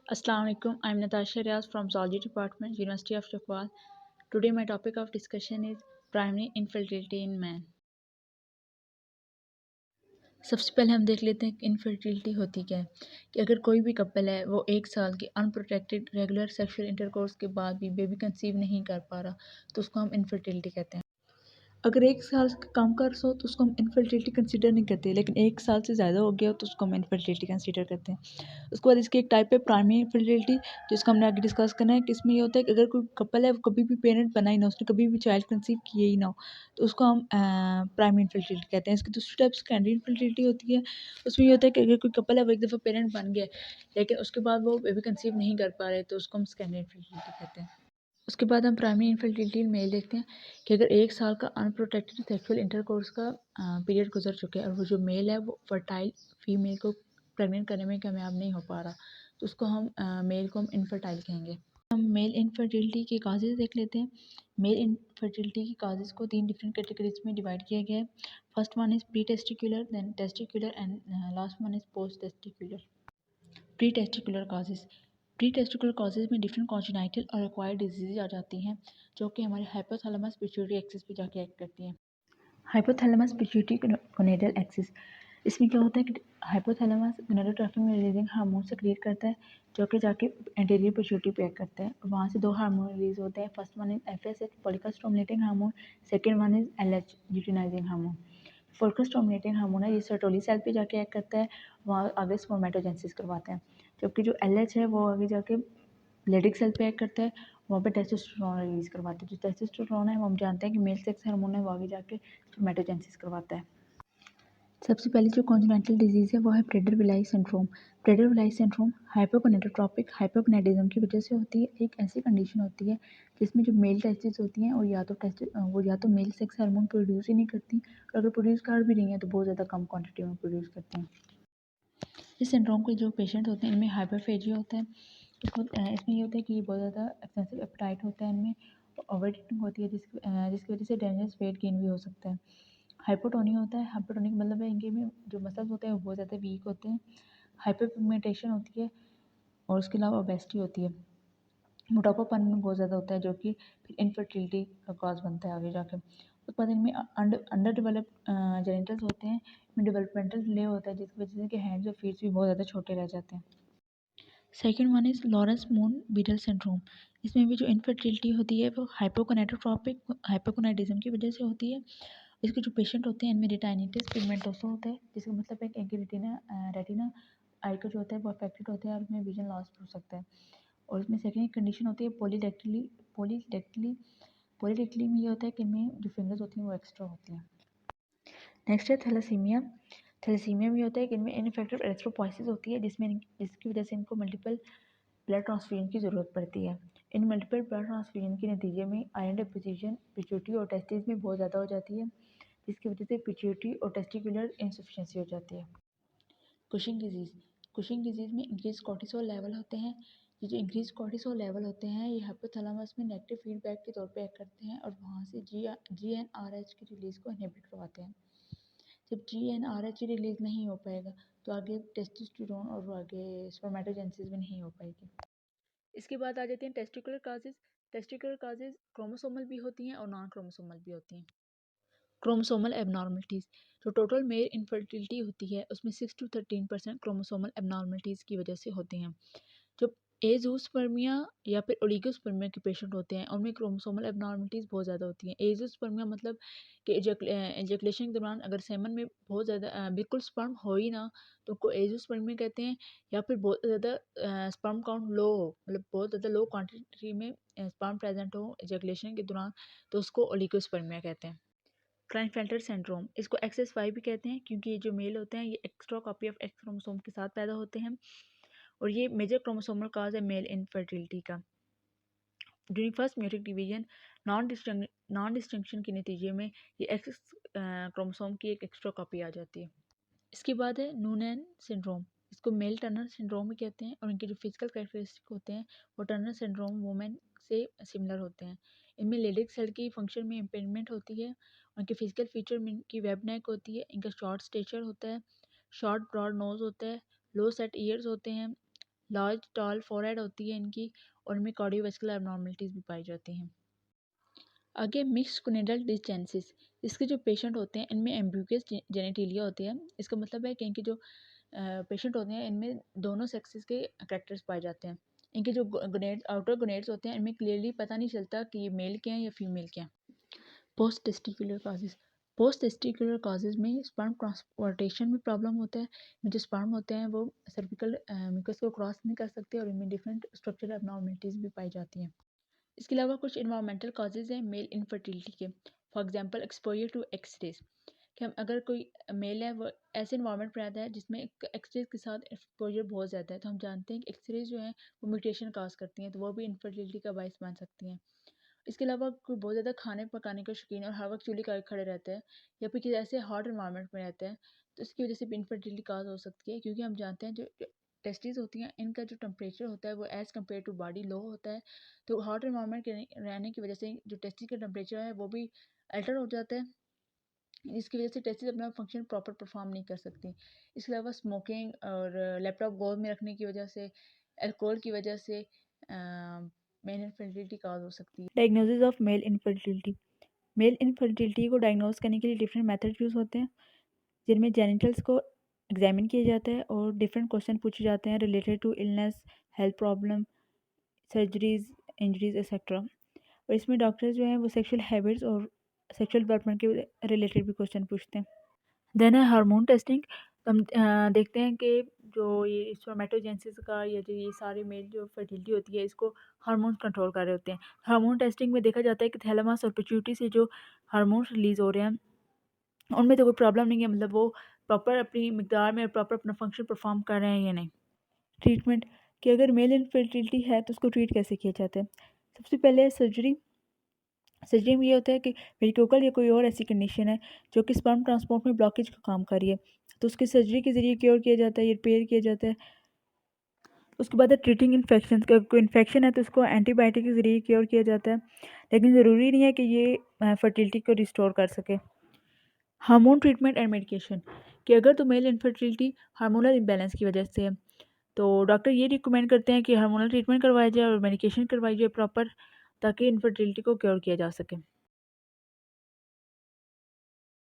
Assalamu alaikum. I'm Natasha Riaz from Zoology Department, University of Shafwal. Today my topic of discussion is primary infertility in man. सबसे पहले हम देख लेते हैं कि इनफर्टिलिटी होती क्या है। कि अगर कोई भी कपल है वो 1 साल की अनप्रोटेक्टेड रेगुलर सेक्सुअल इंटरकोर्स के बाद भी बेबी कंसीव नहीं कर पा रहा तो उसको हम इनफर्टिलिटी कहते हैं। अगर 1 साल से कम का अर्सा हो तो उसको हम इनफर्टिलिटी कंसीडर नहीं करते, लेकिन 1 साल से ज़्यादा हो गया हो तो उसको हम इनफर्टिलिटी कंसीडर करते हैं। उसके बाद इसकी एक टाइप है प्राइमरी इनफर्टिलिटी, जिसको हमने आगे डिस्कस करना है कि इसमें ये होता है कि अगर कोई कपल है वो कभी भी पेरेंट बना ही ना, उसने कभी भी चाइल्ड कंसीव किए ही ना हो तो उसको हम प्राइमरी इनफर्टिलिटी कहते हैं। इसकी दूसरी टाइप सेकेंडरी इनफर्टिलिटी होती है। उसमें ये होता है कि अगर कोई कपल है वो एक दफ़ा पेरेंट बन गया लेकिन उसके बाद वो बेबी कंसीव नहीं कर पा रहे तो उसको हम सेकेंडरी इनफर्टिलिटी कहते हैं। उसके बाद हम प्राइमरी इनफर्टिलिटी में देखते हैं कि अगर 1 साल का अनप्रोटेक्टेड सेक्सुअल इंटरकोर्स का पीरियड गुजर चुके हैं और वो जो मेल है वो फर्टाइल फीमेल को प्रेग्नेंट करने में कामयाब नहीं हो पा रहा तो उसको हम मेल को हम इनफर्टाइल कहेंगे। हम मेल इनफर्टिलिटी के काजेज़ देख लेते हैं। मेल इनफर्टिलिटी के काजेज़ को 3 डिफरेंट कैटेगरीज में डिवाइड किया गया है। First one is pre testicular, then testicular and last one is post testicular. Pre testicular causes. Pre testicular causes में डिफरेंट कॉन्जेनाइटल और एक्वायर्ड डिजीज़ आ जाती हैं जो कि हमारे हाइपोथैलेमस पिट्यूटरी एक्सिस पे जाके एक्ट करती हैं। हाइपोथैलेमस पिट्यूटरी गोनेडल एक्सिस, इसमें क्या होता है कि हाइपोथैलेमस गोनेडोट्रोपिन में रिलीजिंग हार्मोन से क्रिएट करता है जो कि जाके एंटीरियर पिट्यूटरी पे एक्ट करता है। वहाँ से 2 हार्मोन रिलीज होते हैं। First one is FSH follicle stimulating hormone, second one is LH luteinizing hormone. Follicle stimulating hormone है ये सर्टोली सेल पे जाके एक्ट करता है, वहाँ आगे स्पर्मेटोजेनेसिस करवाता है। जबकि जो LH है वो आगे जाके लेडिक सेल पे एक्ट करता है, वहाँ पे टेस्टोस्टेरोन रिलीज करवाता है। जो टेस्टोस्टेरोन है वो हम जानते हैं कि मेल सेक्स हार्मोन है, वो आगे जाके स्पर्मेटोजेनेसिस करवाता है। सबसे पहले जो कॉन्जेनिटल डिजीज़ है वो है Prader Willi syndrome. Prader Willi syndrome hypogonadotropic hypogonadism की वजह से होती है। एक ऐसी कंडीशन होती है जिसमें जो मेल टेस्टिस होती हैं और वो या तो मेल सेक्स हार्मोन प्रोड्यूस ही नहीं करती, और अगर प्रोड्यूस कर भी रही हैं तो बहुत ज़्यादा कम क्वांटिटी में प्रोड्यूस करती हैं। इस सिंड्रोम के जो पेशेंट होते हैं इनमें हाइपरफेजिया होता है। इसमें ये होता है कि बहुत ज़्यादा एक्सेसिव एपेटाइट होता है इनमें, ओवर ईटिंग होती है जिसकी वजह से डेंजरस वेट गेन भी हो सकता है। हाइपोटोनिया होता है। हाइपोटोनिक मतलब है इनके में जो मसल्स होते हैं वो बहुत ज़्यादा वीक होते हैं। हाइपरपिगमेंटेशन होती है और उसके अलावा ओबेसिटी होती है। मोटापापन बहुत ज़्यादा होता है जो कि फिर इनफर्टिलिटी का कॉज बनता है आगे जाके। उसके बाद इनमें अंडर डेवलप जेनिटल्स होते हैं, इनमें डेवलपमेंटल डिले होता है जिसकी वजह से कि हैंड्स और फीट्स भी बहुत ज़्यादा छोटे रह जाते हैं। Second one is Laurence Moon Biedl syndrome. इसमें भी जो इनफर्टिलिटी होती है वो हाइपोगोनेडोट्रोपिक हाइपोगोनेडिज्म की वजह से होती है। इसके जो पेशेंट होते हैं इनमें रेटाइनिटिस पिगमेंटोसा होता है जिसका मतलब है कि इनकी रेटिना आई का जो होता है वो अफेक्टेड होता है और उसमें विजन लॉस हो सकता है। और इसमें सेकेंड कंडीशन होती है पॉलीडेक्टिली। पॉलीडेक्टिली में ये होता है कि इनमें जो फिंगर्स होती हैं वो एक्स्ट्रा होती हैं। नेक्स्ट है थैलेसीमिया। थैलेसीमिया में होता है कि इनमें इनफेक्टिव एरिथ्रोपोइसिस होती है जिसकी वजह से इनको मल्टीपल ब्लड ट्रांसफ्यूजन की ज़रूरत पड़ती है। इन मल्टीपल ब्लड ट्रांसफ्यूजन के नतीजे में आयरन डिपोजिशन पिट्यूटरी और टेस्टिस में बहुत ज़्यादा हो जाती है जिसकी वजह से पिट्यूटरी और टेस्टिकुलर इंसफिशिएंसी हो जाती है। Cushing disease. कुशिंग डिजीज़ में इंक्रीज कॉर्टिसोल लेवल होते हैं। ये जो इंक्रीज कॉर्टिसोल लेवल होते हैं ये हाइपोथैलेमस में नेगेटिव फीडबैक के तौर पे एक्ट करते हैं और वहाँ से GnRH की रिलीज़ को इनहिबिट करवाते हैं। जब GnRH की रिलीज़ नहीं हो पाएगा तो आगे टेस्टोस्टेरोन और आगे स्पर्मेटोजेनेसिस भी नहीं हो पाएगी। इसके बाद आ जाती हैं testicular causes. Testicular causes chromosomal भी होती हैं और नॉन क्रोमोसोमल भी होती हैं। क्रोमोसोमल एबनॉर्मलिटीज़, जो टोटल मेल इनफर्टिलिटी होती है उसमें 6 to 13% क्रोमोसोमल एबनॉर्मलिटीज़ की वजह से होती हैं। जब एज़ोस्पर्मिया या फिर ओलिगोस्पर्मिया के पेशेंट होते हैं उनमें क्रोमोसोमल एबनॉर्मलिटीज़ बहुत ज़्यादा होती हैं। एज़ोस्पर्मिया मतलब कि एजैकुलेशन के दौरान अगर सेमन में बहुत ज़्यादा बिल्कुल स्पर्म हो ही ना तो उनको एज़ोस्पर्मिया कहते हैं। या फिर बहुत ज़्यादा स्पर्म काउंट लो हो, मतलब बहुत ज़्यादा लो क्वांटिटी में स्पर्म प्रेजेंट हो एजैकुलेशन के दौरान तो उसको ओलिगोस्पर्मिया कहते हैं। क्लाइनफेल्टर सिंड्रोम, इसको XS5 भी कहते हैं क्योंकि ये जो मेल होते हैं ये extra copy of x chromosome के साथ पैदा होते हैं और ये मेजर क्रोमोसोमल काज है मेल इनफर्टिलिटी का। During first meiotic division non distinction के नतीजे में ये एक्स क्रोमोसोम की एक एक्स्ट्रा कॉपी आ जाती है। इसके बाद है नूनेन सिंड्रोम। इसको मेल टर्नर सिंड्रोम भी कहते हैं और इनके जो फिजिकल कैरेक्टरिस्टिक होते हैं वो टर्नर सिंड्रोम वुमेन से सिमिलर होते हैं। इनमें लेडिक सेल की फंक्शन में इम्पेयरमेंट होती है। उनके फिजिकल फीचर में इनकी वेब नेक होती है, इनका शॉर्ट स्टेचर होता है, शॉर्ट ब्रॉड नोज होता है, लो सेट ईयर्स होते हैं, लार्ज टॉल फोरहेड होती है इनकी, और इनमें कार्डियोवास्कुलर एबनॉर्मलिटीज़ भी पाई जाती हैं। आगे मिक्स्ड कोनिडल डिसजेनेसिस, इसके जो पेशेंट होते हैं इनमें एम्ब्यूगस जेनेटिलिया होते हैं। इसका मतलब है कि इनके जो पेशेंट होते हैं इनमें दोनों सेक्सेस के कैरेक्टर्स पाए जाते हैं। इनके जो गोनेड्स, आउटर गोनेड्स होते हैं, इनमें क्लियरली पता नहीं चलता कि ये मेल के हैं या फीमेल के हैं। Post testicular causes, post testicular causes में स्पर्म ट्रांसपोर्टेशन में प्रॉब्लम होता है। जो स्पर्म होते हैं वो सर्विकल म्यूकस को क्रॉस नहीं कर सकते, और इनमें डिफरेंट स्ट्रक्चरल एबनॉर्मलिटीज़ भी पाई जाती हैं। इसके अलावा कुछ इन्वायरमेंटल काजेज़ हैं मेल इनफर्टिलिटी के। For example exposure to X rays, कि हम अगर कोई मेल है वो ऐसे इन्वायरमेंट में रहता है जिसमें एक्स रेज के साथ एक्सपोजर बहुत ज़्यादा है, तो हम जानते हैं कि एक्स रेज जो हैं वो म्यूटेशन काज करती हैं, तो वो भी इनफर्टिलिटी का बायस बन सकती हैं। इसके अलावा कोई बहुत ज़्यादा खाने पकाने का शौकीन और हर वक्त चूल्हे के खड़े रहता है, या फिर किसी ऐसे हॉट इन्वायरमेंट में रहता है, तो इसकी वजह से भी इनफर्टिलिटी काज हो सकती है। क्योंकि हम जानते हैं जो टेस्टिस होती हैं इनका जो टेम्परेचर होता है वो एज़ कम्पेयर टू बॉडी लो होता है, तो हॉट इन्वायरमेंट के रहने की वजह से जो टेस्टिस का टेम्परेचर है वो भी अल्टर हो जाता है। इसकी वजह से टेस्टिस अपना फंक्शन प्रॉपर परफॉर्म नहीं कर सकती। इसके अलावा स्मोकिंग और लैपटॉप गोद में रखने की वजह से, अल्कोहल की वजह से मेल इनफर्टिलिटी काज हो सकती है। Diagnosis of male infertility, male infertility को डायग्नोज करने के लिए डिफरेंट मेथड यूज़ होते हैं, जिनमें जेनिटल्स को एग्जामिन किया जाता है और डिफरेंट क्वेश्चन पूछे जाते हैं related to illness, health problem, surgeries, injuries etcetera. और इसमें डॉक्टर्स जो हैं वो सेक्सुअल हैबिट्स और सेक्सुअल डेवलपमेंट के रिलेटेड भी क्वेश्चन पूछते हैं। देन है हार्मोन टेस्टिंग। हम देखते हैं कि जो ये स्पर्मेटोजेनेसिस का या जो ये सारे मेल जो फर्टिलिटी होती है इसको हार्मोन्स कंट्रोल कर रहे होते हैं। हार्मोन टेस्टिंग में देखा जाता है कि थैलेमस और पिट्यूटरी से जो हार्मोन्स रिलीज़ हो रहे हैं उनमें तो कोई प्रॉब्लम नहीं है, मतलब वो प्रॉपर अपनी मिकदार में प्रॉपर अपना फंक्शन परफॉर्म कर रहे हैं या नहीं। ट्रीटमेंट, कि अगर मेल इनफर्टिलिटी है तो उसको ट्रीट कैसे किया जाता है। सबसे पहले सर्जरी। सर्जरी में ये होता है कि वेरिकोकल या कोई और ऐसी कंडीशन है जो कि स्पर्म ट्रांसपोर्ट में ब्लॉकेज का काम कर रही है, तो उसकी सर्जरी के ज़रिए क्योर किया जाता है, ये रिपेयर किया जाता है। उसके बाद है ट्रीटिंग इन्फेक्शन, का कोई इन्फेक्शन है तो उसको एंटीबायोटिक के ज़रिए क्योर किया जाता है, लेकिन ज़रूरी नहीं है कि ये फर्टिलिटी को रिस्टोर कर सके। हार्मोन ट्रीटमेंट एंड मेडिकेशन, कि अगर तो मेल इनफर्टिलिटी हार्मोनल इम्बैलेंस की वजह से है तो डॉक्टर ये रिकमेंड करते हैं कि हार्मोनल ट्रीटमेंट करवाया जाए और मेडिकेशन करवाई जाए प्रॉपर, ताकि इनफर्टिलिटी को क्योर किया जा सके।